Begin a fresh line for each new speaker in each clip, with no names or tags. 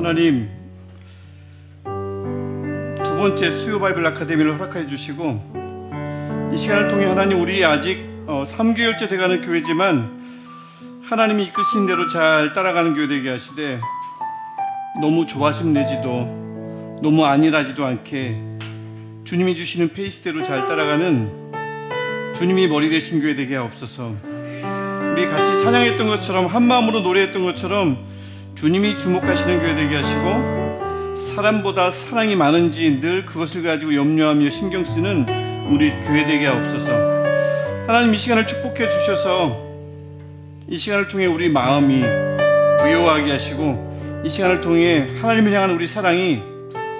하나님, 두 번째 수요 바이블 아카데미를 허락해 주시고 이 시간을 통해 하나님, 우리 아직 3개월째 돼가는 교회지만 하나님이 이끄신 대로 잘 따라가는 교회 되게 하시되, 너무 조바심 내지도 너무 안일하지도 않게 주님이 주시는 페이스대로 잘 따라가는 주님이 머리 되신 교회 되게 하옵소서. 우리 같이 찬양했던 것처럼, 한마음으로 노래했던 것처럼 주님이 주목하시는 교회 되게 하시고, 사람보다 사랑이 많은지 늘 그것을 가지고 염려하며 신경 쓰는 우리 교회 되게 하옵소서. 하나님, 이 시간을 축복해 주셔서 이 시간을 통해 우리 마음이 부요하게 하시고, 이 시간을 통해 하나님을 향한 우리 사랑이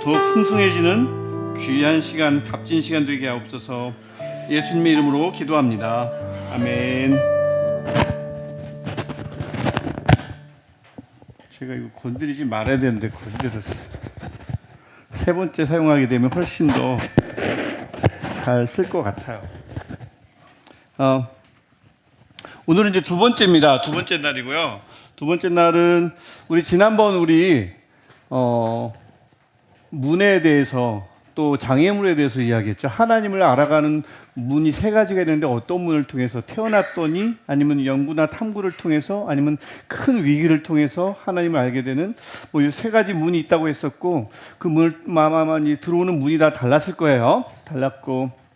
더욱 풍성해지는 귀한 시간, 값진 시간 되게 하옵소서. 예수님의 이름으로 기도합니다. 아멘. 제가 이거 건드리지 말아야 되는데 건드렸어요. 세 번째 사용하게 되면 훨씬 더 잘 쓸 것 같아요. 오늘은 이제 두 번째입니다. 두 번째 날이고요. 두 번째 날은 우리 지난번 문에 대해서, 또 장애물에 대해서 이야기했죠. 하나님을 알아가는 문이 세 가지가 있는데, 어떤 문을 통해서 태어났더니, 아니면 연구나 탐구를 통해서, 아니면 큰 위기를 통해서 하나님을 알게 되는 이 세 가지 문이 있다고 했었고, 그 문을 들어오는 문이 다 달랐을 거예요. 달랐고,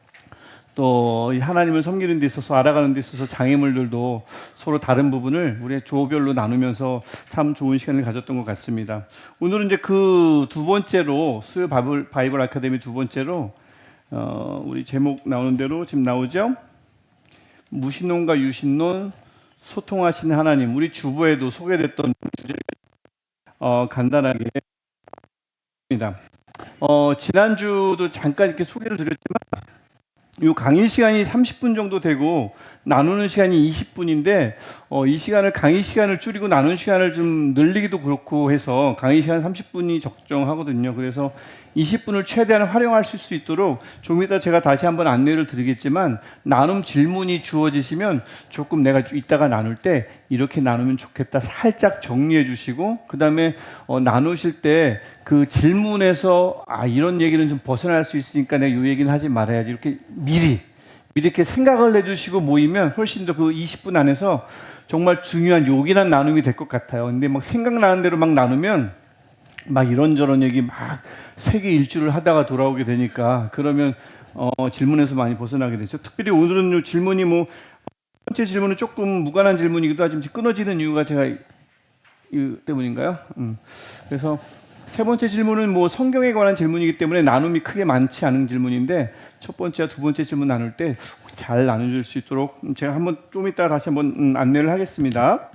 또 하나님을 섬기는 데 있어서, 알아가는 데 있어서 장애물들도 서로 다른 부분을 우리의 조별로 나누면서 참 좋은 시간을 가졌던 것 같습니다. 오늘은 이제 그 두 번째로, 수요 바이블 아카데미 두 번째로 우리 제목 나오는 대로 지금 나오죠. 무신론과 유신론, 소통하시는 하나님. 우리 주보에도 소개됐던 주제 간단하게 입니다. 지난주도 잠깐 이렇게 소개를 드렸지만, 이 강의 시간이 30분 정도 되고 나누는 시간이 20분인데, 이 시간을, 강의 시간을 줄이고 나누는 시간을 좀 늘리기도 그렇고 해서 강의 시간 30분이 적정하거든요. 그래서 20분을 최대한 활용할 수 있도록 좀 이따 제가 다시 한번 안내를 드리겠지만, 나눔 질문이 주어지시면 조금 내가 이따가 나눌 때 이렇게 나누면 좋겠다 살짝 정리해 주시고, 그 다음에 나누실 때 그 질문에서 이런 얘기는 좀 벗어날 수 있으니까 내가 이 얘기는 하지 말아야지, 이렇게 미리 이렇게 생각을 해주시고 모이면 훨씬 더 그 20분 안에서 정말 중요한 요긴한 나눔이 될 것 같아요. 근데 막 생각나는 대로 막 나누면 막 이런저런 얘기 막 세계 일주를 하다가 돌아오게 되니까, 그러면 질문에서 많이 벗어나게 되죠. 특별히 오늘은 요 질문이 첫 번째 질문은 조금 무관한 질문이기도 하지만 끊어지는 이유가 제가 이 때문인가요? 그래서 세 번째 질문은 성경에 관한 질문이기 때문에 나눔이 크게 많지 않은 질문인데, 첫 번째와 두 번째 질문 나눌 때 잘 나눠줄 수 있도록 제가 좀 이따 다시 한번 안내를 하겠습니다.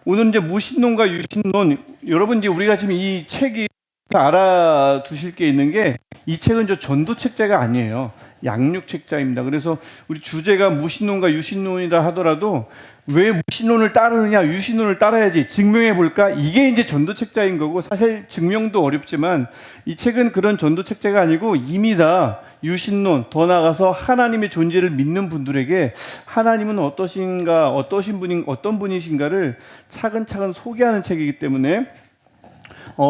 오늘 이제 무신론과 유신론, 여러분 이제 우리가 지금 이 책이 알아두실 게 있는 게, 이 책은 전도책자가 아니에요. 양육책자입니다. 그래서 우리 주제가 무신론과 유신론이라 하더라도 왜 무신론을 따르느냐, 유신론을 따라야지 증명해 볼까, 이게 이제 전도책자인 거고, 사실 증명도 어렵지만 이 책은 그런 전도책자가 아니고 이미 다 유신론, 더 나아가서 하나님의 존재를 믿는 분들에게 하나님은 어떠신가, 어떤 분이신가를 차근차근 소개하는 책이기 때문에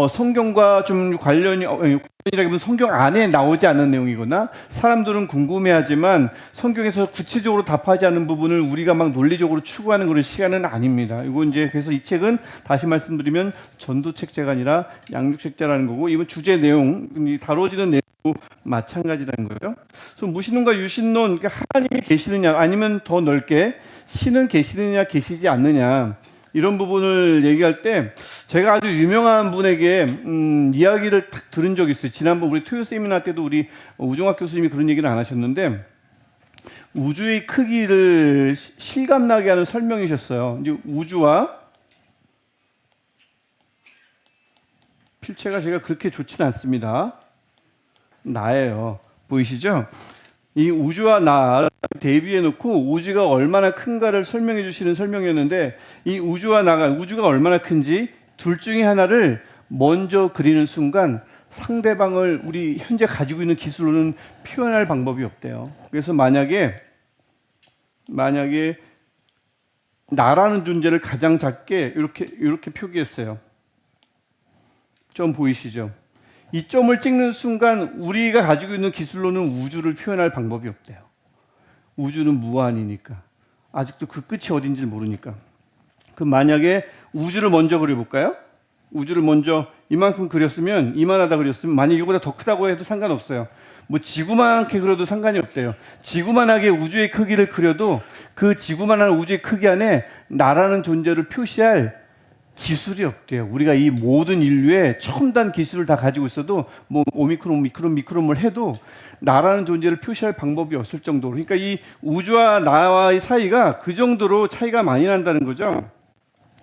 성경과 좀 관련이라기보다는 성경 안에 나오지 않는 내용이거나, 사람들은 궁금해하지만 성경에서 구체적으로 답하지 않는 부분을 우리가 막 논리적으로 추구하는 그런 시간은 아닙니다. 그래서 이 책은 다시 말씀드리면 전도책자가 아니라 양육책자라는 거고, 이번 주제 내용, 다뤄지는 내용도 마찬가지라는 거예요. 그래서 무신론과 유신론, 그러니까 하나님이 계시느냐, 아니면 더 넓게 신은 계시느냐 계시지 않느냐, 이런 부분을 얘기할 때 제가 아주 유명한 분에게 이야기를 딱 들은 적이 있어요. 지난번 우리 토요 세미나 때도 우리 우종학 교수님이 그런 얘기를 안 하셨는데, 우주의 크기를 실감나게 하는 설명이셨어요. 이제 우주와, 필체가 제가 그렇게 좋지는 않습니다. 나예요. 보이시죠? 이 우주와 나 대비해 놓고 우주가 얼마나 큰가를 설명해 주시는 설명이었는데, 이 우주와 나가, 우주가 얼마나 큰지 둘 중에 하나를 먼저 그리는 순간 상대방을 우리 현재 가지고 있는 기술로는 표현할 방법이 없대요. 그래서 만약에 나라는 존재를 가장 작게 이렇게 표기했어요. 점 보이시죠? 이 점을 찍는 순간 우리가 가지고 있는 기술로는 우주를 표현할 방법이 없대요. 우주는 무한이니까. 아직도 그 끝이 어딘지 모르니까. 그럼 만약에 우주를 먼저 그려볼까요? 우주를 먼저 이만큼 그렸으면, 이만하다 그렸으면, 만약 이거보다 더 크다고 해도 상관없어요. 뭐 지구만하게 그려도 상관이 없대요. 지구만하게 우주의 크기를 그려도 그 지구만한 우주의 크기 안에 나라는 존재를 표시할 기술이 없대요. 우리가 이 모든 인류의 첨단 기술을 다 가지고 있어도 뭐 오미크론, 미크론을 해도 나라는 존재를 표시할 방법이 없을 정도로, 그러니까 이 우주와 나와의 사이가 그 정도로 차이가 많이 난다는 거죠.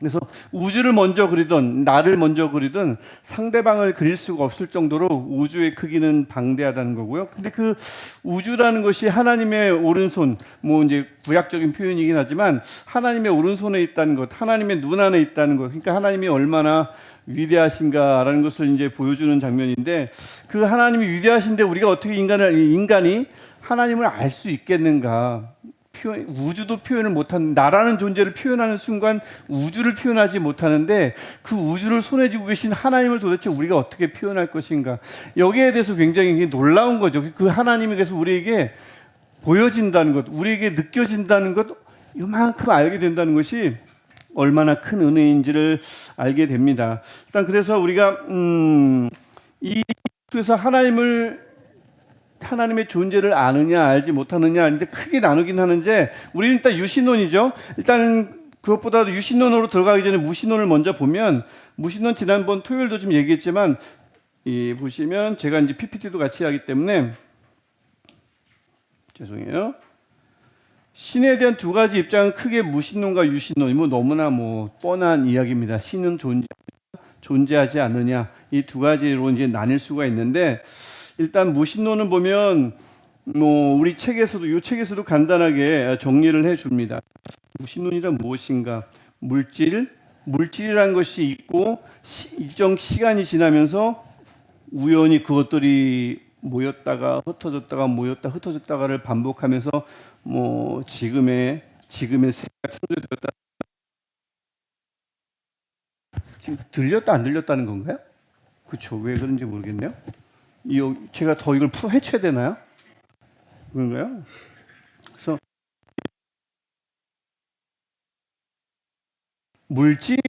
그래서 우주를 먼저 그리든 나를 먼저 그리든 상대방을 그릴 수가 없을 정도로 우주의 크기는 방대하다는 거고요. 근데 그 우주라는 것이 하나님의 오른손, 뭐 이제 구약적인 표현이긴 하지만 하나님의 오른손에 있다는 것, 하나님의 눈 안에 있다는 것, 그러니까 하나님이 얼마나 위대하신가라는 것을 이제 보여주는 장면인데, 그 하나님이 위대하신데 우리가 어떻게 인간이 하나님을 알 수 있겠는가? 우주도 표현을 못하는, 나라는 존재를 표현하는 순간 우주를 표현하지 못하는데 그 우주를 손에 쥐고 계신 하나님을 도대체 우리가 어떻게 표현할 것인가? 여기에 대해서 굉장히 놀라운 거죠. 그 하나님이 그래서 우리에게 보여진다는 것, 우리에게 느껴진다는 것, 이만큼 알게 된다는 것이 얼마나 큰 은혜인지를 알게 됩니다. 일단 그래서 우리가 그래서 하나님의 존재를 아느냐 알지 못하느냐 이제 크게 나누긴 하는데, 우리는 일단 유신론이죠. 일단 그것보다도 유신론으로 들어가기 전에 무신론을 먼저 보면, 무신론 지난번 토요일도 좀 얘기했지만, 보시면 제가 이제 PPT도 같이 하기 때문에 죄송해요. 신에 대한 두 가지 입장은 크게 무신론과 유신론, 뭐 너무나 뭐 뻔한 이야기입니다. 신은 존재하지 않느냐, 이 두 가지로 이제 나뉠 수가 있는데, 일단 무신론은 보면 뭐 우리 책에서도, 이 책에서도 간단하게 정리를 해줍니다. 무신론이란 무엇인가? 물질이라는 것이 있고 일정 시간이 지나면서 우연히 그것들이 모였다가 흩어졌다가 모였다 흩어졌다가를 반복하면서 뭐 지금의 세계가 창조되었다. 지금 들렸다 안 들렸다는 건가요? 그렇죠. 왜 그런지 모르겠네요. 제가 더 이걸 해쳐야 되나요? 그런가요? 그래서 물질이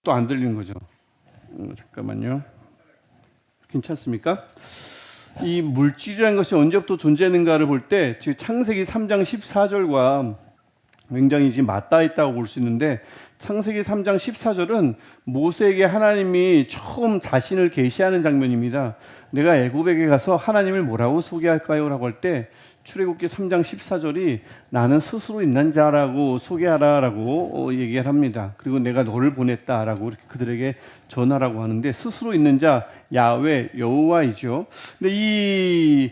또 안 들리는 거죠. 잠깐만요. 괜찮습니까? 이 물질이라는 것이 언제부터 존재했는가를 볼 때, 지금 창세기 3장 14절과 굉장히 지금 맞닿아 있다고 볼 수 있는데, 창세기 3장 14절은 모세에게 하나님이 처음 자신을 계시하는 장면입니다. 내가 애굽에게 가서 하나님을 뭐라고 소개할까요? 라고 할 때 출애굽기 3장 14절이 나는 스스로 있는 자라고 소개하라라고 얘기를 합니다. 그리고 내가 너를 보냈다라고 이렇게 그들에게 전하라고 하는데, 스스로 있는 자 야훼 여호와이죠. 근데 이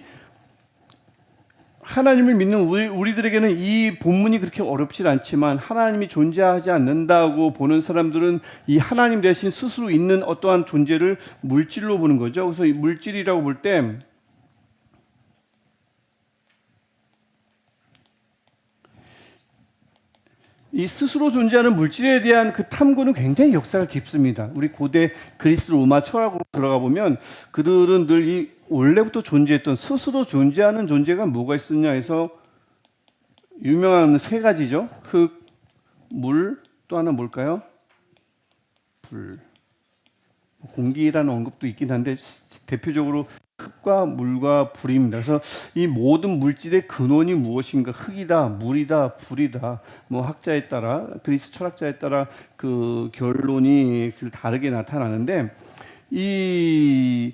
하나님을 믿는 우리들에게는 이 본문이 그렇게 어렵지 않지만, 하나님이 존재하지 않는다고 보는 사람들은 이 하나님 대신 스스로 있는 어떠한 존재를 물질로 보는 거죠. 그래서 이 물질이라고 볼 때 이 스스로 존재하는 물질에 대한 그 탐구는 굉장히 역사가 깊습니다. 우리 고대 그리스 로마 철학으로 들어가 보면 그들은 늘 이 원래부터 존재했던 스스로 존재하는 존재가 뭐가 있었냐 해서 유명한 세 가지죠. 흙, 물, 또 하나 뭘까요? 불. 공기라는 언급도 있긴 한데 대표적으로 흙과 물과 불입니다. 그래서 이 모든 물질의 근원이 무엇인가? 흙이다, 물이다, 불이다. 뭐 학자에 따라, 그리스 철학자에 따라 그 결론이 다르게 나타나는데, 이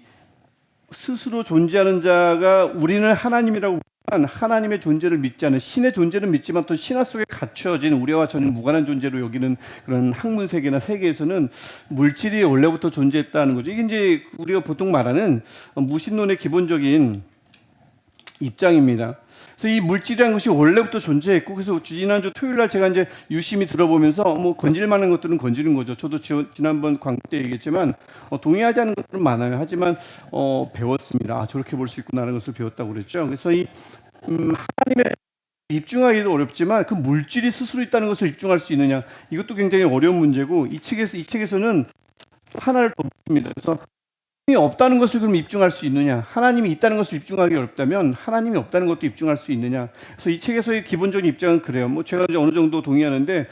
스스로 존재하는 자가, 우리는 하나님이라고 보지만 하나님의 존재를 믿지 않은, 신의 존재를 믿지만 또 신화 속에 갇혀진 우리와 전혀 무관한 존재로 여기는 그런 학문 세계나 세계에서는 물질이 원래부터 존재했다는 거죠. 이게 이제 우리가 보통 말하는 무신론의 기본적인 입장입니다. 그래서 이 물질이라는 것이 원래부터 존재했고, 그래서 지난주 토요일 날 제가 이제 유심히 들어보면서 뭐 건질 만한 것들은 건지는 거죠. 저도 지난번 광고 때 얘기했지만 동의하지 않는 것들은 많아요. 하지만 배웠습니다. 아, 저렇게 볼 수 있구나라는 것을 배웠다고 그랬죠. 그래서 이 하나님의 입증하기도 어렵지만 그 물질이 스스로 있다는 것을 입증할 수 있느냐, 이것도 굉장히 어려운 문제고, 이 책에서는 하나를 더 묻습니다. 그래서 하나님이 없다는 것을 그럼 입증할 수 있느냐? 하나님이 있다는 것을 입증하기 어렵다면 하나님이 없다는 것도 입증할 수 있느냐? 그래서 이 책에서의 기본적인 입장은 그래요. 뭐 제가 이제 어느 정도 동의하는데,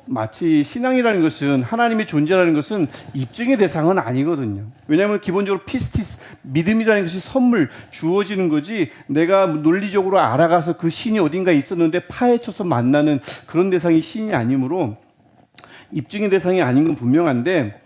마치 신앙이라는 것은, 하나님의 존재라는 것은 입증의 대상은 아니거든요. 왜냐하면 기본적으로 피스티스, 믿음이라는 것이 선물, 주어지는 거지, 내가 논리적으로 알아가서 그 신이 어딘가에 있었는데 파헤쳐서 만나는 그런 대상이 신이 아니므로 입증의 대상이 아닌 건 분명한데,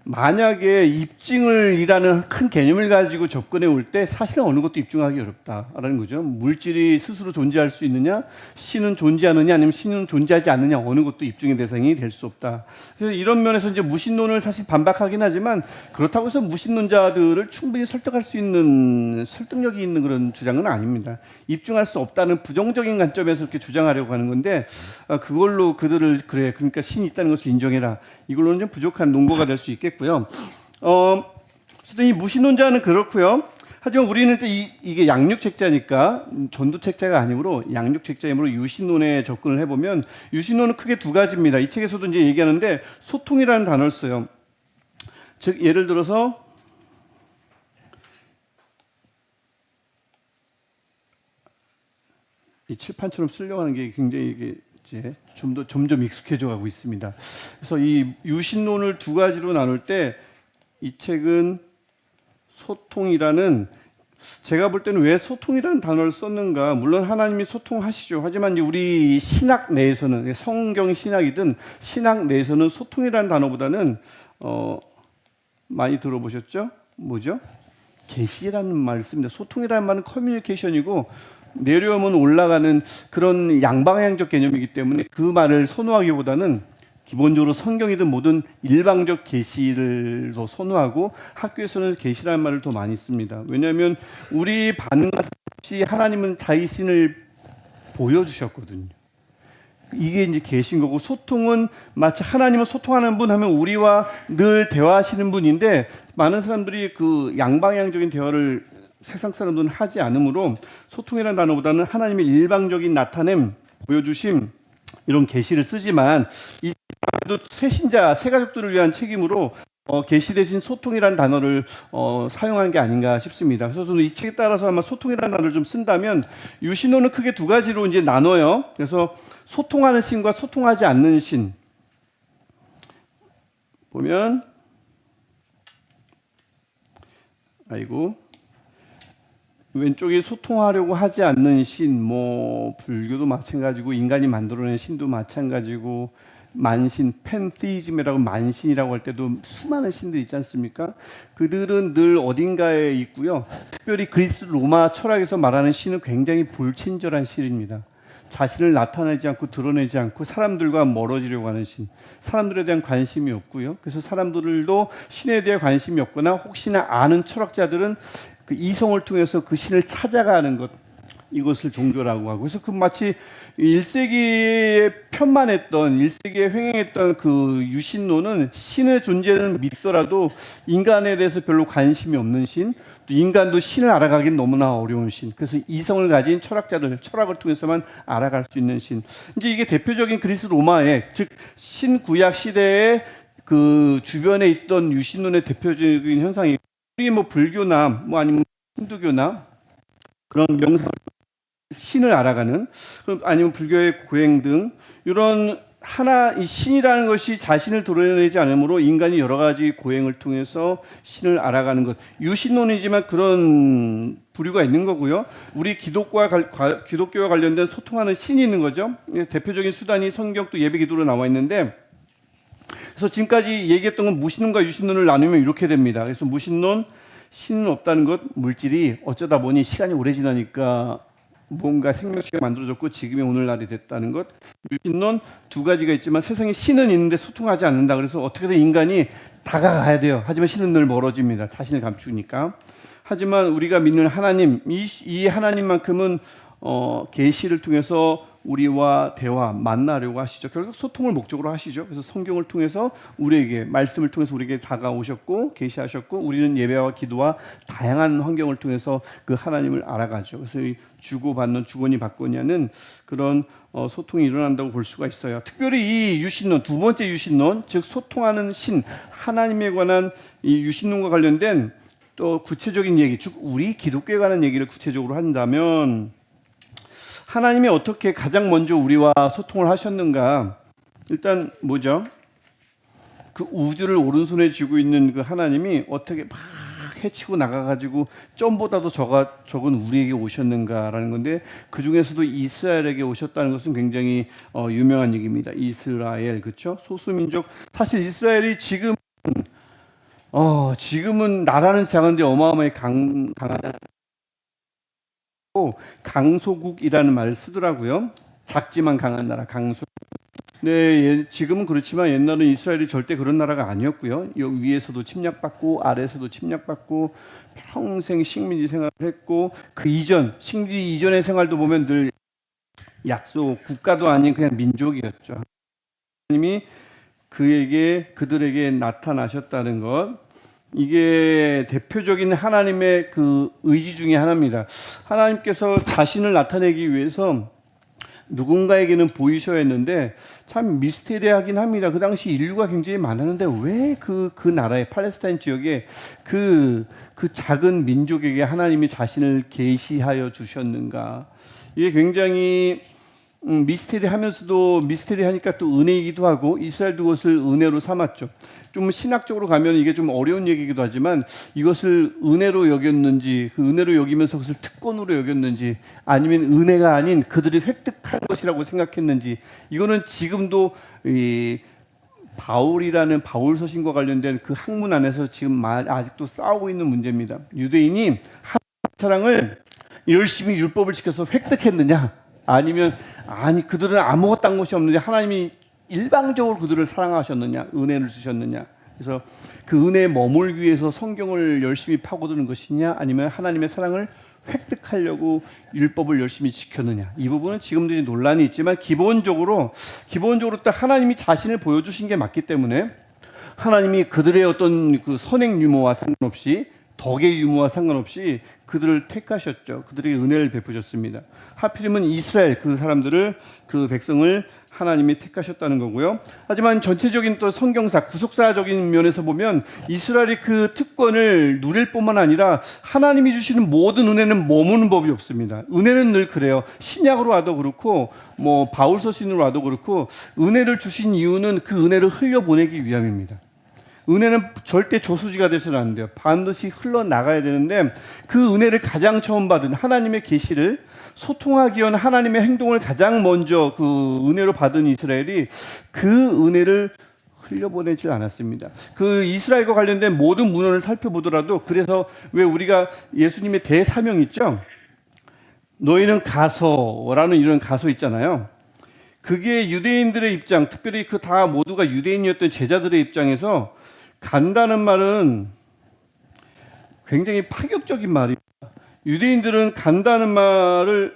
만약에 입증을이라는 큰 개념을 가지고 접근해 올 때 사실은 어느 것도 입증하기 어렵다라는 거죠. 물질이 스스로 존재할 수 있느냐, 신은 존재하느냐, 아니면 신은 존재하지 않느냐, 어느 것도 입증의 대상이 될 수 없다. 그래서 이런 면에서 이제 무신론을 사실 반박하긴 하지만, 그렇다고 해서 무신론자들을 충분히 설득할 수 있는, 설득력이 있는 그런 주장은 아닙니다. 입증할 수 없다는 부정적인 관점에서 이렇게 주장하려고 하는 건데, 그걸로 그들을, 그래, 그러니까 신이 있다는 것을 인정해라, 이걸로는 좀 부족한 논거가 될 수 있겠고요. 어쨌든 이 무신론자는 그렇고요. 하지만 우리는 이게 양육책자니까, 전도책자가 아니므로 양육책자이므로 유신론에 접근을 해보면, 유신론은 크게 두 가지입니다. 이 책에서도 이제 얘기하는데, 소통이라는 단어를 써요. 즉 예를 들어서 이 칠판처럼 쓰려고 하는 게 굉장히 이게 이제 점점 익숙해져 가고 있습니다. 그래서 이 유신론을 두 가지로 나눌 때, 이 책은 소통이라는, 제가 볼 때는 왜 소통이라는 단어를 썼는가, 물론 하나님이 소통하시죠. 하지만 우리 신학 내에서는, 성경 신학이든 신학 내에서는 소통이라는 단어보다는 많이 들어보셨죠? 뭐죠? 계시라는 말을 씁니다. 소통이라는 말은 커뮤니케이션이고, 내려오면 올라가는 그런 양방향적 개념이기 때문에 그 말을 선호하기보다는 기본적으로 성경이든 뭐든 일방적 계시를 더 선호하고, 학교에서는 계시라는 말을 더 많이 씁니다. 왜냐하면 우리 반응과 상관없이 하나님은 자신을 보여주셨거든요. 이게 이제 계신 거고, 소통은 마치 하나님은 소통하는 분 하면 우리와 늘 대화하시는 분인데, 많은 사람들이 그 양방향적인 대화를 세상 사람들은 하지 않으므로, 소통이라는 단어보다는 하나님의 일방적인 나타냄, 보여주심, 이런 계시를 쓰지만, 이 새신자, 새가족들을 위한 책임으로 계시 대신 소통이라는 단어를 사용한 게 아닌가 싶습니다. 그래서 저는 이 책에 따라서 아마 소통이라는 단어를 좀 쓴다면, 유신론은 크게 두 가지로 이제 나눠요. 그래서 소통하는 신과 소통하지 않는 신. 보면, 왼쪽이 소통하려고 하지 않는 신, 뭐 불교도 마찬가지고 인간이 만들어낸 신도 마찬가지고, 만신, 팬티즘이라고 만신이라고 할 때도 수많은 신들이 있지 않습니까? 그들은 늘 어딘가에 있고요. 특별히 그리스 로마 철학에서 말하는 신은 굉장히 불친절한 신입니다. 자신을 나타내지 않고 드러내지 않고 사람들과 멀어지려고 하는 신, 사람들에 대한 관심이 없고요. 그래서 사람들도 신에 대해 관심이 없거나, 혹시나 아는 철학자들은 그 이성을 통해서 그 신을 찾아가는 것, 이것을 종교라고 하고, 그래서 그 마치 1세기에 편만했던, 1세기에 횡행했던 그 유신론은 신의 존재는 믿더라도 인간에 대해서 별로 관심이 없는 신, 또 인간도 신을 알아가기는 너무나 어려운 신, 그래서 이성을 가진 철학자들, 철학을 통해서만 알아갈 수 있는 신. 이제 이게 대표적인 그리스 로마의, 즉 신구약 시대의 그 주변에 있던 유신론의 대표적인 현상이, 우리 뭐 불교나 뭐 아니면 힌두교나 그런 명상, 신을 알아가는, 아니면 불교의 고행 등 이런 이 신이라는 것이 자신을 드러내지 않으므로 인간이 여러 가지 고행을 통해서 신을 알아가는 것, 유신론이지만 그런 부류가 있는 거고요. 우리 기독교와 관련된 소통하는 신이 있는 거죠. 대표적인 수단이 성경 또 예배기도로 나와 있는데, 그래서 지금까지 얘기했던 건 무신론과 유신론을 나누면 이렇게 됩니다. 그래서 무신론, 신은 없다는 것, 물질이 어쩌다 보니 시간이 오래 지나니까 뭔가 생명체가 만들어졌고 지금의 오늘날이 됐다는 것. 유신론 두 가지가 있지만, 세상에 신은 있는데 소통하지 않는다. 그래서 어떻게든 인간이 다가가야 돼요. 하지만 신은 늘 멀어집니다. 자신을 감추니까. 하지만 우리가 믿는 하나님, 이 하나님만큼은 계시를 통해서 우리와 대화, 만나려고 하시죠. 결국 소통을 목적으로 하시죠. 그래서 성경을 통해서 우리에게, 말씀을 통해서 우리에게 다가오셨고 계시하셨고, 우리는 예배와 기도와 다양한 환경을 통해서 그 하나님을 알아가죠. 그래서 이 주고받는, 주거니 받거니 하는 그런 소통이 일어난다고 볼 수가 있어요. 특별히 이 유신론, 두 번째 유신론, 즉 소통하는 신, 하나님에 관한 이 유신론과 관련된 또 구체적인 얘기, 즉 우리 기독교에 관한 얘기를 구체적으로 한다면, 하나님이 어떻게 가장 먼저 우리와 소통을 하셨는가? 일단 뭐죠? 그 우주를 오른손에 쥐고 있는 그 하나님이 어떻게 막 해치고 나가가지고 점보다도 적은 우리에게 오셨는가라는 건데, 그 중에서도 이스라엘에게 오셨다는 것은 굉장히 유명한 얘기입니다. 이스라엘, 그렇죠? 소수민족. 사실 이스라엘이 지금은 나라는 작은데 어마어마하게 강하다. 강소국이라는 말을 쓰더라고요. 작지만 강한 나라, 강소. 네, 지금은 그렇지만 옛날은 이스라엘이 절대 그런 나라가 아니었고요. 위에서도 침략받고 아래에서도 침략받고 평생 식민지 생활을 했고, 그 이전, 식민지 이전의 생활도 보면 늘 약속, 국가도 아닌 그냥 민족이었죠. 하나님이 그들에게 나타나셨다는 것, 이게 대표적인 하나님의 그 의지 중에 하나입니다. 하나님께서 자신을 나타내기 위해서 누군가에게는 보이셔야 했는데, 참 미스테리하긴 합니다. 그 당시 인류가 굉장히 많았는데 왜 그 나라의 팔레스타인 지역에 그 작은 민족에게 하나님이 자신을 계시하여 주셨는가? 이게 굉장히 미스테리하면서도, 미스테리하니까 또 은혜이기도 하고, 이스라엘도 그것을 은혜로 삼았죠. 좀 신학적으로 가면 이게 좀 어려운 얘기이기도 하지만, 이것을 은혜로 여겼는지, 그 은혜로 여기면서 그것을 특권으로 여겼는지, 아니면 은혜가 아닌 그들이 획득한 것이라고 생각했는지, 이거는 지금도 이 바울이라는 바울 서신과 관련된 그 학문 안에서 지금 아직도 싸우고 있는 문제입니다. 유대인이 하나님의 사랑을 열심히 율법을 지켜서 획득했느냐, 아니면 그들은 아무것도 한 것이 없는데 하나님이 일방적으로 그들을 사랑하셨느냐, 은혜를 주셨느냐. 그래서 그 은혜에 머물기 위해서 성경을 열심히 파고드는 것이냐, 아니면 하나님의 사랑을 획득하려고 율법을 열심히 지켰느냐. 이 부분은 지금도 논란이 있지만 기본적으로 딱 하나님이 자신을 보여주신 게 맞기 때문에, 하나님이 그들의 어떤 그 선행 유무와 상관없이, 덕의 유무와 상관없이 그들을 택하셨죠. 그들에게 은혜를 베푸셨습니다. 하필이면 이스라엘, 그 사람들을, 그 백성을 하나님이 택하셨다는 거고요. 하지만 전체적인 또 성경사, 구속사적인 면에서 보면 이스라엘이 그 특권을 누릴 뿐만 아니라 하나님이 주시는 모든 은혜는 머무는 법이 없습니다. 은혜는 늘 그래요. 신약으로 와도 그렇고, 뭐 바울 서신으로 와도 그렇고, 은혜를 주신 이유는 그 은혜를 흘려보내기 위함입니다. 은혜는 절대 조수지가 돼서는 안 돼요. 반드시 흘러나가야 되는데, 그 은혜를 가장 처음 받은 하나님의 계시를 소통하기 위한 하나님의 행동을 가장 먼저 그 은혜로 받은 이스라엘이 그 은혜를 흘려보내지 않았습니다. 그 이스라엘과 관련된 모든 문헌을 살펴보더라도, 그래서 왜 우리가 예수님의 대사명 있죠? 너희는 가서라는 이런 가서 있잖아요. 그게 유대인들의 입장, 특별히 그 다 모두가 유대인이었던 제자들의 입장에서 간다는 말은 굉장히 파격적인 말입니다. 유대인들은 간다는 말을,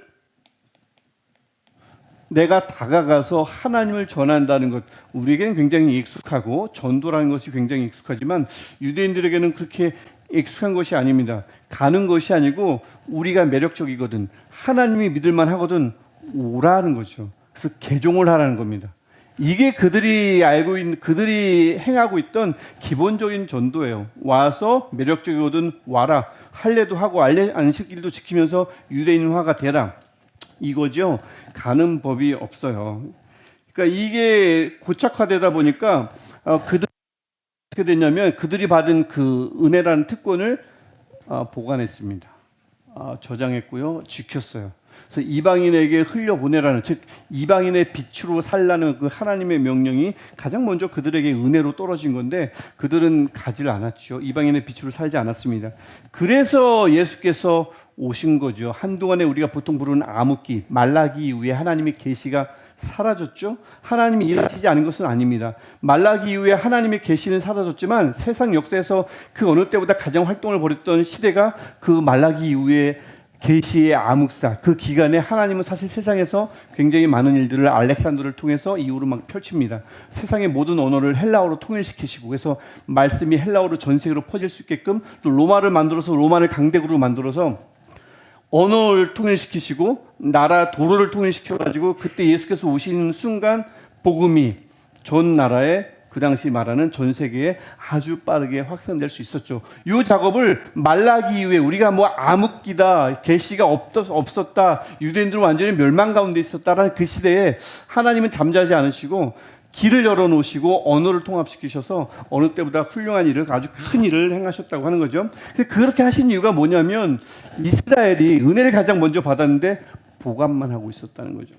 내가 다가가서 하나님을 전한다는 것, 우리에게는 굉장히 익숙하고 전도라는 것이 굉장히 익숙하지만 유대인들에게는 그렇게 익숙한 것이 아닙니다. 가는 것이 아니고 우리가 매력적이거든, 하나님이 믿을만 하거든, 오라는 거죠. 그래서 개종을 하라는 겁니다. 이게 그들이 그들이 행하고 있던 기본적인 전도예요. 와서 매력적이거든 와라. 할례도 하고 안식일도 지키면서 유대인화가 되라. 이거죠. 가는 법이 없어요. 그러니까 이게 고착화되다 보니까 그들이 어떻게 됐냐면, 그들이 받은 그 은혜라는 특권을 보관했습니다. 저장했고요, 지켰어요. 그래서 이방인에게 흘려보내라는, 즉 이방인의 빛으로 살라는 그 하나님의 명령이 가장 먼저 그들에게 은혜로 떨어진 건데, 그들은 가지를 않았죠. 이방인의 빛으로 살지 않았습니다. 그래서 예수께서 오신 거죠. 한동안에 우리가 보통 부르는 암흑기, 말라기 이후에 하나님의 계시가 사라졌죠. 하나님이 일하시지 않은 것은 아닙니다. 말라기 이후에 하나님의 계시는 사라졌지만, 세상 역사에서 그 어느 때보다 가장 활동을 벌였던 시대가 그 말라기 이후에 계시의 암흑사 그 기간에 하나님은 사실 세상에서 굉장히 많은 일들을 알렉산더를 통해서 이후로 막 펼칩니다. 세상의 모든 언어를 헬라어로 통일시키시고 그래서 말씀이 헬라어로 전 세계로 퍼질 수 있게끔 또 로마를 만들어서 로마를 강대국으로 만들어서 언어를 통일시키시고 나라 도로를 통일시켜가지고 그때 예수께서 오시는 순간 복음이 전 나라에 그 당시 말하는 전 세계에 아주 빠르게 확산될 수 있었죠. 이 작업을 말라기 이후에 우리가 뭐 암흑기다, 계시가 없었다, 유대인들은 완전히 멸망 가운데 있었다라는 그 시대에 하나님은 잠자지 않으시고 길을 열어놓으시고 언어를 통합시키셔서 어느 때보다 훌륭한 일을 아주 큰 일을 행하셨다고 하는 거죠. 그렇게 하신 이유가 뭐냐면 이스라엘이 은혜를 가장 먼저 받았는데 보관만 하고 있었다는 거죠.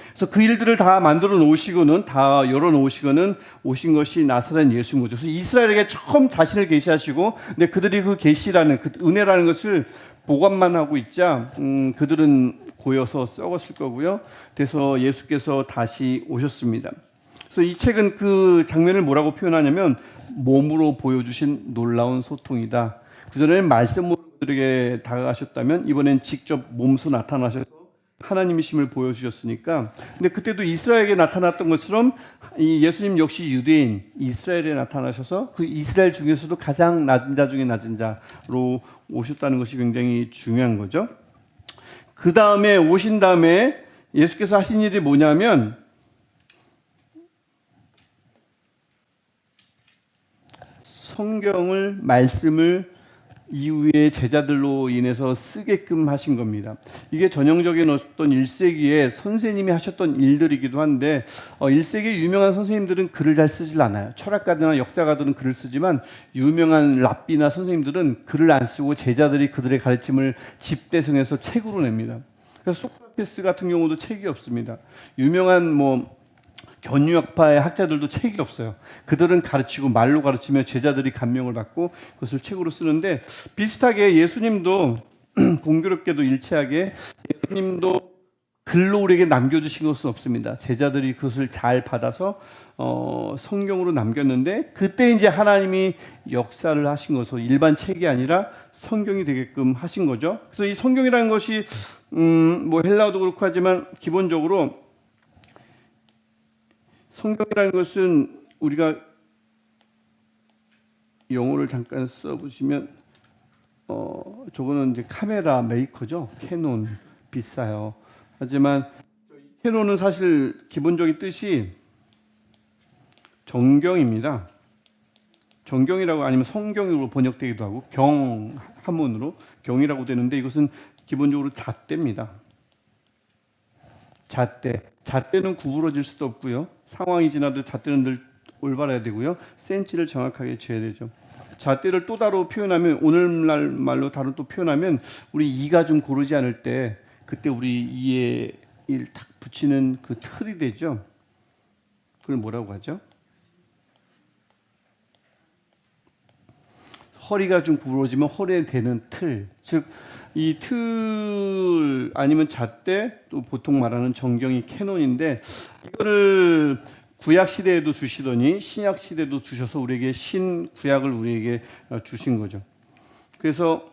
그래서 그 일들을 다 만들어 놓으시고는 다 열어 놓으시고는 오신 것이 나사렛 예수인 거죠. 그래서 이스라엘에게 처음 자신을 계시하시고, 근데 그들이 그 계시라는 그 은혜라는 것을 보관만 하고 있자 그들은 고여서 썩었을 거고요. 그래서 예수께서 다시 오셨습니다. 그래서 이 책은 그 장면을 뭐라고 표현하냐면 몸으로 보여주신 놀라운 소통이다. 그전에는 말씀으로 그들에게 다가가셨다면 이번엔 직접 몸소 나타나셔서 하나님이심을 보여주셨으니까. 근데 그때도 이스라엘에게 나타났던 것처럼 이 예수님 역시 유대인 이스라엘에 나타나셔서 그 이스라엘 중에서도 가장 낮은 자 중에 낮은 자로 오셨다는 것이 굉장히 중요한 거죠. 그 다음에 오신 다음에 예수께서 하신 일이 뭐냐면 성경을 말씀을 이후에 제자들로 인해서 쓰게끔 하신 겁니다. 이게 전형적인 어떤 1세기에 선생님이 하셨던 일들이기도 한데 1세기 유명한 선생님들은 글을 잘 쓰질 않아요. 철학가들이나 역사가들은 글을 쓰지만 유명한 랍비나 선생님들은 글을 안 쓰고 제자들이 그들의 가르침을 집대성해서 책으로 냅니다. 그래서 소크라테스 같은 경우도 책이 없습니다. 유명한 견유학파의 학자들도 책이 없어요. 그들은 가르치고 말로 가르치며 제자들이 감명을 받고 그것을 책으로 쓰는데 비슷하게 예수님도 공교롭게도 일치하게 예수님도 글로 우리에게 남겨주신 것은 없습니다. 제자들이 그것을 잘 받아서 성경으로 남겼는데 그때 이제 하나님이 역사를 하신 것으로 일반 책이 아니라 성경이 되게끔 하신 거죠. 그래서 이 성경이라는 것이 헬라어도 그렇고 하지만 기본적으로 성경이라는 것은 우리가 영어를 잠깐 써보시면 저거는 이제 카메라 메이커죠. 캐논 비싸요. 하지만 캐논은 사실 기본적인 뜻이 정경입니다. 정경이라고 아니면 성경으로 번역되기도 하고 경 한문으로 경이라고 되는데 이것은 기본적으로 잣대입니다. 잣대는 구부러질 수도 없고요. 상황이 지나도 잣대는 늘 올바라야 되고요. 센치를 정확하게 잴 되죠. 잣대를 또 다르게 표현하면 오늘날 말로 다른 또 표현하면 우리 이가 좀 고르지 않을 때 그때 우리 이에 딱 붙이는 그 틀이 되죠. 그걸 뭐라고 하죠? 허리가 좀 구부러지면 허리에 대는 틀, 즉 이 틀 아니면 잣대 또 보통 말하는 정경이 캐논인데 이거를 구약 시대에도 주시더니 신약 시대도 주셔서 우리에게 신구약을 우리에게 주신 거죠. 그래서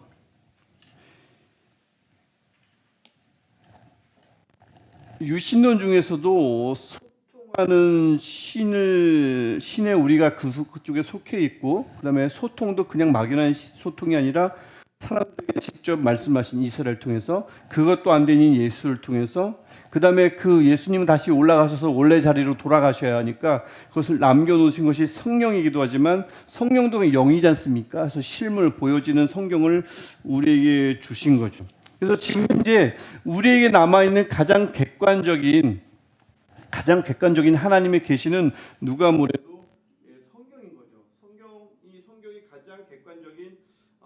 유신론 중에서도 소통하는 신에 우리가 그쪽에 속해 있고 그다음에 소통도 그냥 막연한 소통이 아니라 사람들에게 직접 말씀하신 이스라엘을 통해서 그것도 안 되니 예수를 통해서 그다음에 그 예수님은 다시 올라가셔서 원래 자리로 돌아가셔야 하니까 그것을 남겨놓으신 것이 성령이기도 하지만 성령도 영이지 않습니까? 그래서 실물 보여지는 성경을 우리에게 주신 거죠. 그래서 지금 이제 우리에게 남아있는 가장 객관적인 하나님의 계시는 누가 뭐래도 성경인 거죠. 성경이 가장 객관적인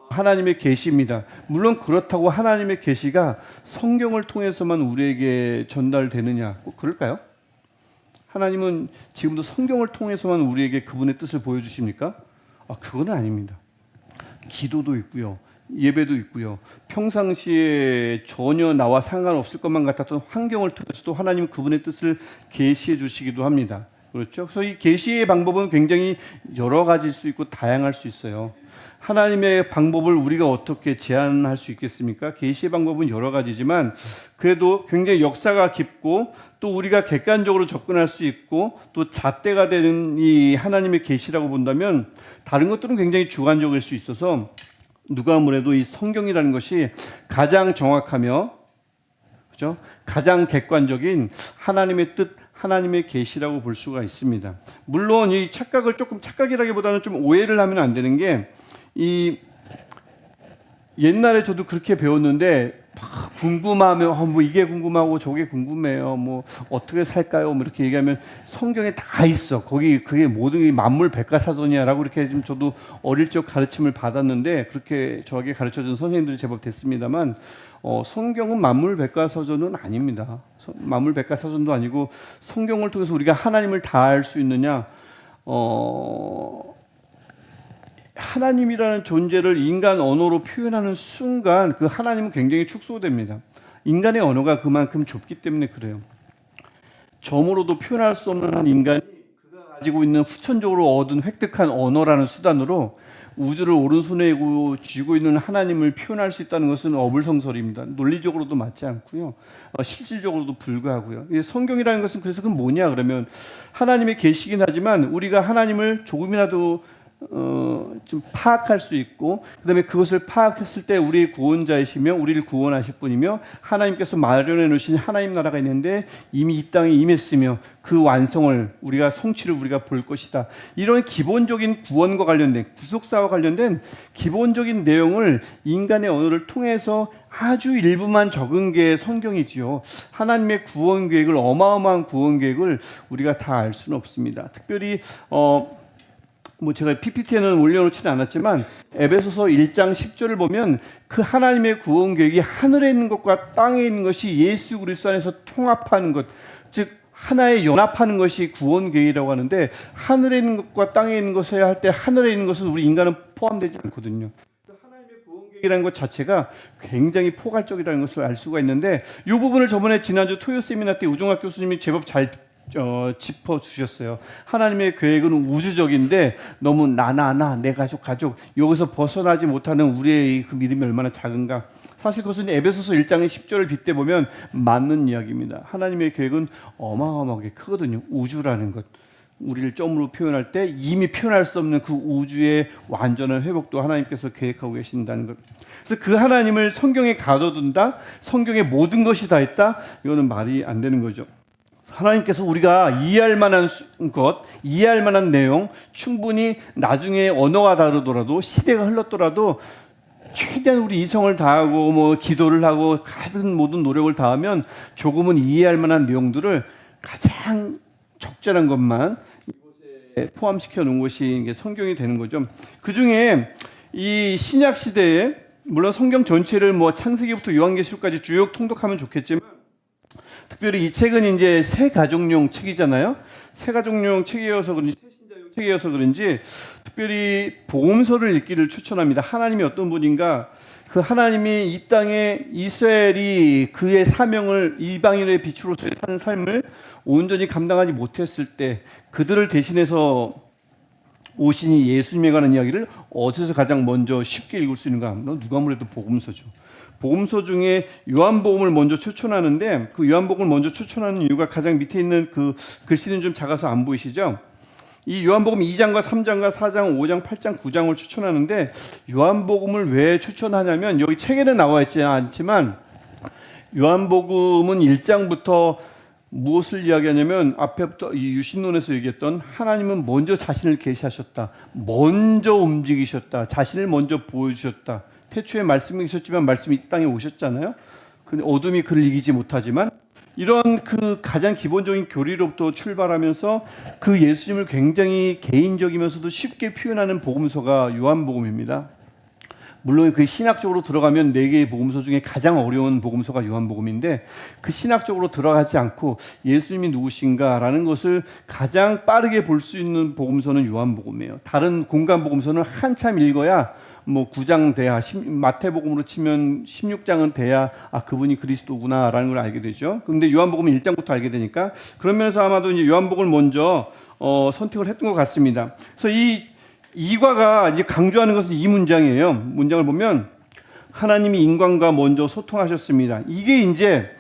하나님의 계시입니다. 물론 그렇다고 하나님의 계시가 성경을 통해서만 우리에게 전달되느냐 꼭 그럴까요? 하나님은 지금도 성경을 통해서만 우리에게 그분의 뜻을 보여주십니까? 그건 아닙니다. 기도도 있고요. 예배도 있고요. 평상시에 전혀 나와 상관없을 것만 같았던 환경을 통해서도 하나님은 그분의 뜻을 계시해 주시기도 합니다. 그렇죠. 그래서 이 계시의 방법은 굉장히 여러 가지일 수 있고 다양할 수 있어요. 하나님의 방법을 우리가 어떻게 제한할 수 있겠습니까? 계시의 방법은 여러 가지지만 그래도 굉장히 역사가 깊고 또 우리가 객관적으로 접근할 수 있고 또 잣대가 되는 이 하나님의 계시라고 본다면 다른 것들은 굉장히 주관적일 수 있어서 누가 아무래도 이 성경이라는 것이 가장 정확하며 그렇죠? 가장 객관적인 하나님의 뜻, 하나님의 계시라고 볼 수가 있습니다. 물론 이 착각을 조금 착각이라기보다는 좀 오해를 하면 안 되는 게 이 옛날에 저도 그렇게 배웠는데 막 궁금하면 뭐 이게 궁금하고 저게 궁금해요. 뭐 어떻게 살까요? 뭐 이렇게 얘기하면 성경에 다 있어. 거기 그게 모든 게 만물 백과사전이야라고 이렇게 좀 저도 어릴 적 가르침을 받았는데 그렇게 저에게 가르쳐준 선생님들이 제법 됐습니다만 성경은 만물 백과사전은 아닙니다. 만물 백과사전도 아니고 성경을 통해서 우리가 하나님을 다 알 수 있느냐? 하나님이라는 존재를 인간 언어로 표현하는 순간 그 하나님은 굉장히 축소됩니다. 인간의 언어가 그만큼 좁기 때문에 그래요. 점으로도 표현할 수 없는 한 인간이 그가 가지고 있는 후천적으로 얻은 획득한 언어라는 수단으로 우주를 오른손에 쥐고 있는 하나님을 표현할 수 있다는 것은 어불성설입니다. 논리적으로도 맞지 않고요. 실질적으로도 불가하고요. 성경이라는 것은 그래서 그건 뭐냐 그러면 하나님의 계시긴 하지만 우리가 하나님을 조금이라도 좀 파악할 수 있고 그다음에 그것을 파악했을 때 우리의 구원자이시며 우리를 구원하실 분이며 하나님께서 마련해 놓으신 하나님 나라가 있는데 이미 이 땅에 임했으며 그 완성을 우리가 성취를 우리가 볼 것이다. 이런 기본적인 구원과 관련된 구속사와 관련된 기본적인 내용을 인간의 언어를 통해서 아주 일부만 적은 게 성경이지요. 하나님의 구원 계획을 어마어마한 구원 계획을 우리가 다 알 수는 없습니다. 특별히 뭐 제가 PPT에는 올려놓지는 않았지만 에베소서 1장 10절을 보면 그 하나님의 구원 계획이 하늘에 있는 것과 땅에 있는 것이 예수 그리스도 안에서 통합하는 것, 즉 하나에 연합하는 것이 구원 계획이라고 하는데 하늘에 있는 것과 땅에 있는 것을 할 때 하늘에 있는 것은 우리 인간은 포함되지 않거든요. 하나님의 구원 계획이라는 것 자체가 굉장히 포괄적이라는 것을 알 수가 있는데 이 부분을 저번에 지난주 토요 세미나 때 우종학 교수님이 제법 잘 짚어주셨어요. 하나님의 계획은 우주적인데 너무 내 가족 여기서 벗어나지 못하는 우리의 그 믿음이 얼마나 작은가. 사실 그것은 에베소서 1장의 10절을 빗대 보면 맞는 이야기입니다. 하나님의 계획은 어마어마하게 크거든요. 우주라는 것, 우리를 점으로 표현할 때 이미 표현할 수 없는 그 우주의 완전한 회복도 하나님께서 계획하고 계신다는 것. 그래서 그 하나님을 성경에 가둬둔다, 성경에 모든 것이 다 있다, 이거는 말이 안 되는 거죠. 하나님께서 우리가 이해할 만한 것, 이해할 만한 내용, 충분히 나중에 언어가 다르더라도 시대가 흘렀더라도 최대한 우리 이성을 다하고 뭐 기도를 하고 가든 모든 노력을 다하면 조금은 이해할 만한 내용들을 가장 적절한 것만 이곳에 포함시켜 놓은 것이 이게 성경이 되는 거죠. 그 중에 이 신약 시대에 물론 성경 전체를 뭐 창세기부터 요한계시록까지 쭉 통독하면 좋겠지만 특별히 이 책은 이제 새 가족용 책이잖아요. 새 가족용 책이어서 그런지 새신자용 책이어서 그런지 특별히 복음서를 읽기를 추천합니다. 하나님이 어떤 분인가, 그 하나님이 이 땅에 이스라엘이 그의 사명을 이방인의 빛으로 사는 삶을 온전히 감당하지 못했을 때 그들을 대신해서 오신 이 예수님에 관한 이야기를 어디서 가장 먼저 쉽게 읽을 수 있는가 하면 누가 아무래도 복음서죠. 복음서 중에 요한복음을 먼저 추천하는데 그 요한복음을 먼저 추천하는 이유가 가장 밑에 있는 그 글씨는 좀 작아서 안 보이시죠? 이 요한복음 2장과 3장과 4장, 5장, 8장, 9장을 추천하는데 요한복음을 왜 추천하냐면 여기 책에는 나와 있지 않지만 요한복음은 1장부터 무엇을 이야기하냐면 앞에부터 이 유신론에서 얘기했던 하나님은 먼저 자신을 계시하셨다. 먼저 움직이셨다. 자신을 먼저 보여주셨다. 태초에 말씀이 있었지만 말씀이 이 땅에 오셨잖아요. 근데 어둠이 그를 이기지 못하지만 이런 그 가장 기본적인 교리로부터 출발하면서 그 예수님을 굉장히 개인적이면서도 쉽게 표현하는 복음서가 요한복음입니다. 물론 그 신학적으로 들어가면 4개의 복음서 중에 가장 어려운 복음서가 요한복음인데 그 신학적으로 들어가지 않고 예수님이 누구신가라는 것을 가장 빠르게 볼 수 있는 복음서는 요한복음이에요. 다른 공간 복음서는 한참 읽어야 뭐 9장 돼야 마태복음으로 치면 16장은 돼야 그분이 그리스도구나라는 걸 알게 되죠. 근데 요한복음은 1장부터 알게 되니까 그런 면에서 아마도 이제 요한복음을 먼저 선택을 했던 것 같습니다. 그래서 이 이과가 이제 강조하는 것은 이 문장이에요. 문장을 보면 하나님이 인간과 먼저 소통하셨습니다. 이게 이제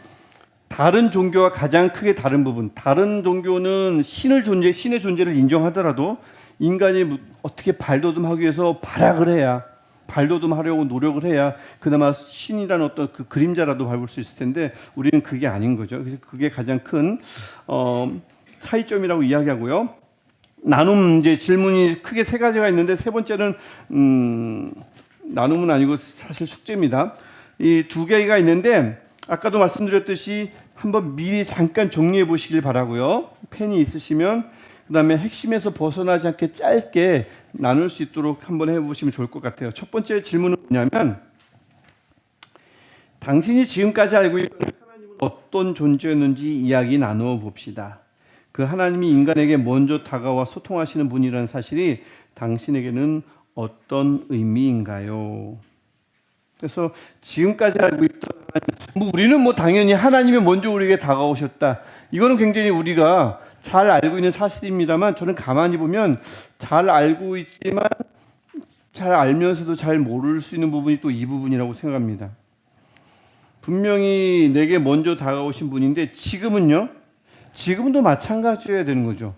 다른 종교와 가장 크게 다른 부분. 다른 종교는 신의 존재를 인정하더라도 인간이 어떻게 발돋움하기 위해서 발악을 해야, 발돋움하려고 노력을 해야 그나마 신이라는 어떤 그 그림자라도 밟을 수 있을 텐데 우리는 그게 아닌 거죠. 그래서 그게 가장 큰 차이점이라고 이야기하고요. 나눔 이제 질문이 크게 세 가지가 있는데 세 번째는 나눔은 아니고 사실 숙제입니다. 이 두 개가 있는데 아까도 말씀드렸듯이 한번 미리 잠깐 정리해 보시길 바라고요. 펜이 있으시면 그다음에 핵심에서 벗어나지 않게 짧게 나눌 수 있도록 한번 해보시면 좋을 것 같아요. 첫 번째 질문은 뭐냐면 당신이 지금까지 알고 있는 하나님은 어떤 존재였는지 이야기 나누어 봅시다. 그 하나님이 인간에게 먼저 다가와 소통하시는 분이라는 사실이 당신에게는 어떤 의미인가요? 그래서 지금까지 알고 있던 하나님, 우리는 당연히 하나님이 먼저 우리에게 다가오셨다. 이거는 굉장히 우리가 잘 알고 있는 사실입니다만 저는 가만히 보면 잘 알고 있지만 잘 알면서도 잘 모를 수 있는 부분이 또 이 부분이라고 생각합니다. 분명히 내게 먼저 다가오신 분인데 지금도 마찬가지여야 되는 거죠.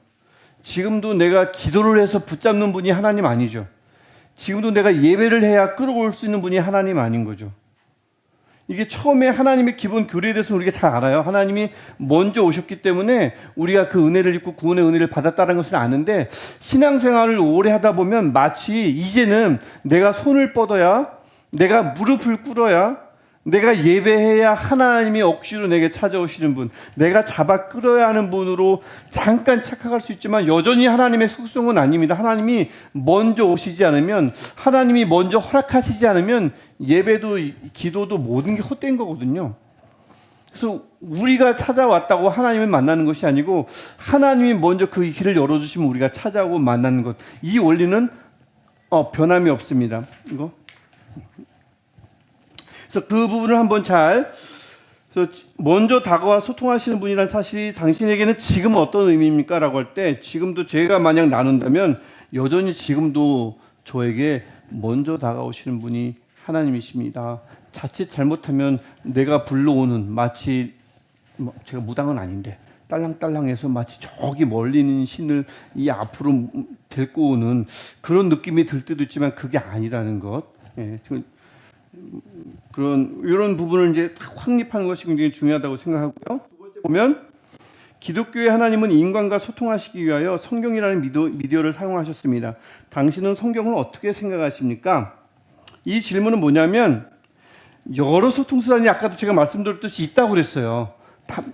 지금도 내가 기도를 해서 붙잡는 분이 하나님 아니죠. 지금도 내가 예배를 해야 끌어올 수 있는 분이 하나님 아닌 거죠. 이게 처음에 하나님의 기본 교리에 대해서 우리가 잘 알아요. 하나님이 먼저 오셨기 때문에 우리가 그 은혜를 입고 구원의 은혜를 받았다는 것을 아는데 신앙생활을 오래 하다 보면 마치 이제는 내가 손을 뻗어야, 내가 무릎을 꿇어야, 내가 예배해야 하나님이 억지로 내게 찾아오시는 분, 내가 잡아 끌어야 하는 분으로 잠깐 착각할 수 있지만 여전히 하나님의 속성은 아닙니다. 하나님이 먼저 오시지 않으면, 하나님이 먼저 허락하시지 않으면 예배도 기도도 모든 게 헛된 거거든요. 그래서 우리가 찾아왔다고 하나님을 만나는 것이 아니고 하나님이 먼저 그 길을 열어주시면 우리가 찾아오고 만나는 것, 이 원리는 변함이 없습니다. 이거. 그래서 그 부분을 한번 먼저 다가와 소통하시는 분이라는 사실이 당신에게는 지금 어떤 의미입니까? 라고 할 때 지금도 제가 만약 나눈다면 여전히 지금도 저에게 먼저 다가오시는 분이 하나님이십니다. 자칫 잘못하면 내가 불러오는 마치 제가 무당은 아닌데 딸랑딸랑해서 마치 저기 멀리 있는 신을 이 앞으로 데리고 오는 그런 느낌이 들 때도 있지만 그게 아니라는 것. 예, 이런 부분을 이제 확립하는 것이 굉장히 중요하다고 생각하고요. 두 번째 보면 기독교의 하나님은 인간과 소통하시기 위하여 성경이라는 미디어를 사용하셨습니다. 당신은 성경을 어떻게 생각하십니까? 이 질문은 뭐냐면 여러 소통수단이 아까도 제가 말씀드렸듯이 있다고 그랬어요.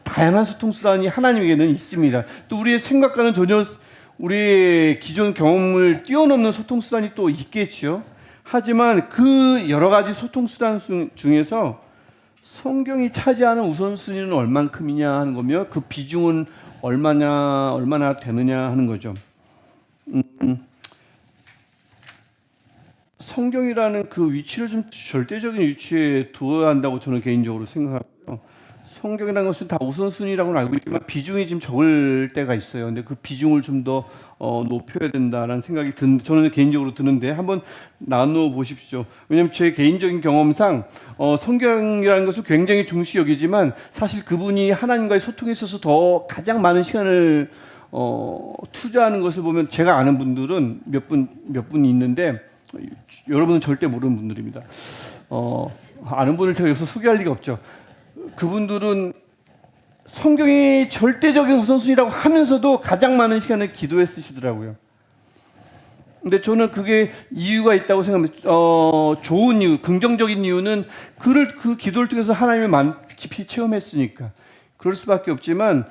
다양한 소통수단이 하나님에게는 있습니다. 또 우리의 생각과는 전혀 우리의 기존 경험을 뛰어넘는 소통수단이 또 있겠죠. 하지만 그 여러 가지 소통수단 중에서 성경이 차지하는 우선순위는 얼만큼이냐 하는 거며 그 비중은 얼마나 되느냐 하는 거죠. 성경이라는 그 위치를 좀 절대적인 위치에 두어야 한다고 저는 개인적으로 생각하고요. 성경이라는 것은 다 우선순위라고는 알고 있지만 비중이 좀 적을 때가 있어요. 근데 그 비중을 좀 더 높여야 된다라는 생각이 저는 개인적으로 드는데 한번 나누어 보십시오. 왜냐하면 제 개인적인 경험상 성경이라는 것을 굉장히 중시 여기지만 사실 그분이 하나님과의 소통에 있어서 더 가장 많은 시간을 투자하는 것을 보면 제가 아는 분들은 몇 분 있는데 여러분은 절대 모르는 분들입니다. 아는 분을 제가 여기서 소개할 리가 없죠. 그분들은 성경이 절대적인 우선순위라고 하면서도 가장 많은 시간을 기도에 쓰시더라고요. 근데 저는 그게 이유가 있다고 생각합니다. 좋은 이유, 긍정적인 이유는 그 기도를 통해서 하나님을 깊이 체험했으니까 그럴 수밖에 없지만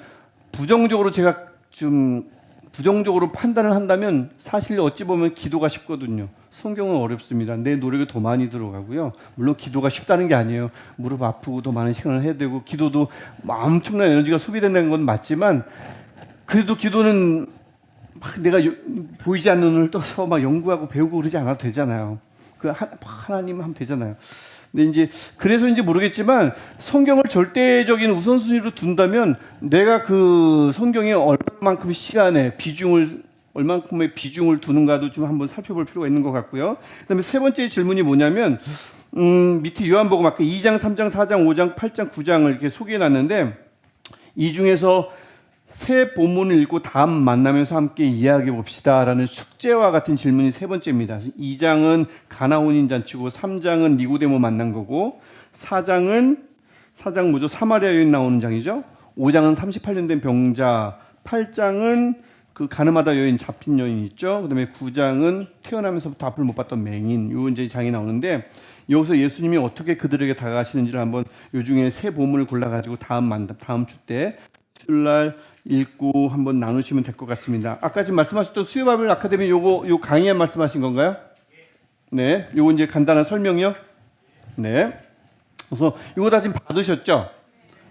제가 좀 부정적으로 판단을 한다면 사실 어찌 보면 기도가 쉽거든요. 성경은 어렵습니다. 내 노력이 더 많이 들어가고요. 물론 기도가 쉽다는 게 아니에요. 무릎 아프고 더 많은 시간을 해야 되고 기도도 엄청난 에너지가 소비된다는 건 맞지만 그래도 기도는 막 내가 보이지 않는 눈을 떠서 막 연구하고 배우고 그러지 않아도 되잖아요. 하나님 하면 되잖아요. 근데 이제 그래서인지 모르겠지만 성경을 절대적인 우선순위로 둔다면 내가 그 성경에 얼마만큼 얼만큼의 비중을 두는가도 좀 한번 살펴볼 필요가 있는 것 같고요. 그다음에 세 번째 질문이 뭐냐면 밑에 요한복음 아까 2장, 3장, 4장, 5장, 8장, 9장을 이렇게 소개해 놨는데 이 중에서 새 본문을 읽고 다음 만나면서 함께 이야기해 봅시다라는 숙제와 같은 질문이 세 번째입니다. 2장은 가나 혼인 잔치고 3장은 니고데모 만난 거고 4장 뭐죠? 사마리아 여인 나오는 장이죠. 5장은 38년 된 병자, 8장은 그 가늠하다 여인 잡힌 여인 있죠. 그다음에 9장은 태어나면서부터 앞을 못 봤던 맹인 요 이제 장이 나오는데 여기서 예수님이 어떻게 그들에게 다가가시는지를 한번 요 중에 세 본문을 골라 가지고 다음 주 때 주일날 읽고 한번 나누시면 될 것 같습니다. 아까 지금 말씀하셨던 수요바벨 아카데미 요 강의에 말씀하신 건가요? 네, 요거 이제 간단한 설명이요. 네, 그래서 요거 다 지금 받으셨죠?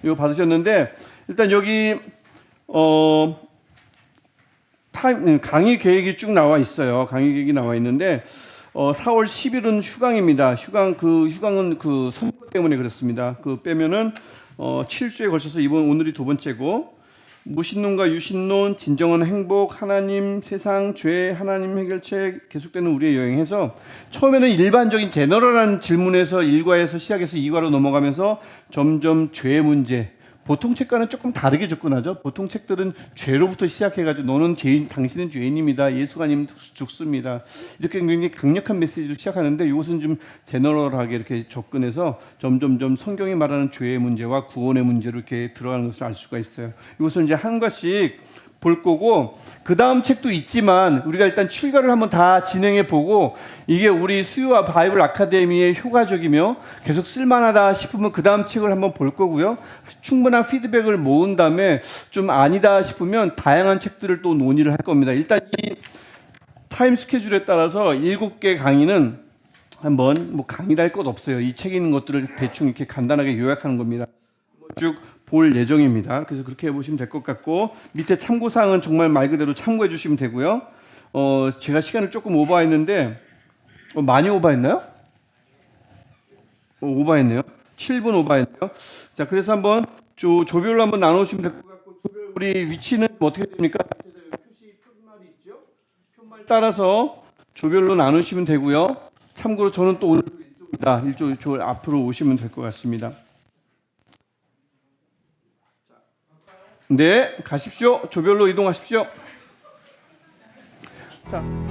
이거 받으셨는데 일단 여기 강의 계획이 쭉 나와 있어요. 강의 계획이 나와 있는데 4월 10일은 휴강입니다. 휴강은 그 선거 때문에 그렇습니다. 그 빼면은 7주에 걸쳐서 오늘이 두 번째고 무신론과 유신론, 진정한 행복, 하나님, 세상, 죄, 하나님 해결책, 계속되는 우리의 여행에서 처음에는 일반적인 제너럴한 질문에서 1과에서 시작해서 2과로 넘어가면서 점점 죄의 문제, 보통 책과는 조금 다르게 접근하죠. 보통 책들은 죄로부터 시작해가지고 너는 죄인, 당신은 죄인입니다. 예수가 아니면 죽습니다. 이렇게 굉장히 강력한 메시지로 시작하는데 이것은 좀 제너럴하게 이렇게 접근해서 점점점 성경이 말하는 죄의 문제와 구원의 문제로 이렇게 들어가는 것을 알 수가 있어요. 이것을 이제 한 과씩 볼 거고 그 다음 책도 있지만 우리가 일단 출가를 한번 다 진행해 보고 이게 우리 수요와 바이블 아카데미의 효과적이며 계속 쓸만하다 싶으면 그 다음 책을 한번 볼 거고요. 충분한 피드백을 모은 다음에 좀 아니다 싶으면 다양한 책들을 또 논의를 할 겁니다. 일단 이 타임 스케줄에 따라서 7개 강의는 한번 뭐 강의를 할 것 없어요. 이 책에 있는 것들을 대충 이렇게 간단하게 요약하는 겁니다. 쭉 볼 예정입니다. 그래서 그렇게 해보시면 될 것 같고 밑에 참고사항은 정말 말 그대로 참고해 주시면 되고요. 제가 시간을 조금 오버했는데 많이 오버했나요? 오버했네요. 7분 오버했네요. 자, 그래서 한번 조별로 한번 나누시면 될 것 같고 조별 우리 위치는 어떻게 됩니까? 표시 표말이 있죠. 표말 따라서 조별로 나누시면 되고요. 참고로 저는 또 오늘 일조입니다. 일조 앞으로 오시면 될 것 같습니다. 네, 가십시오. 조별로 이동하십시오. 자.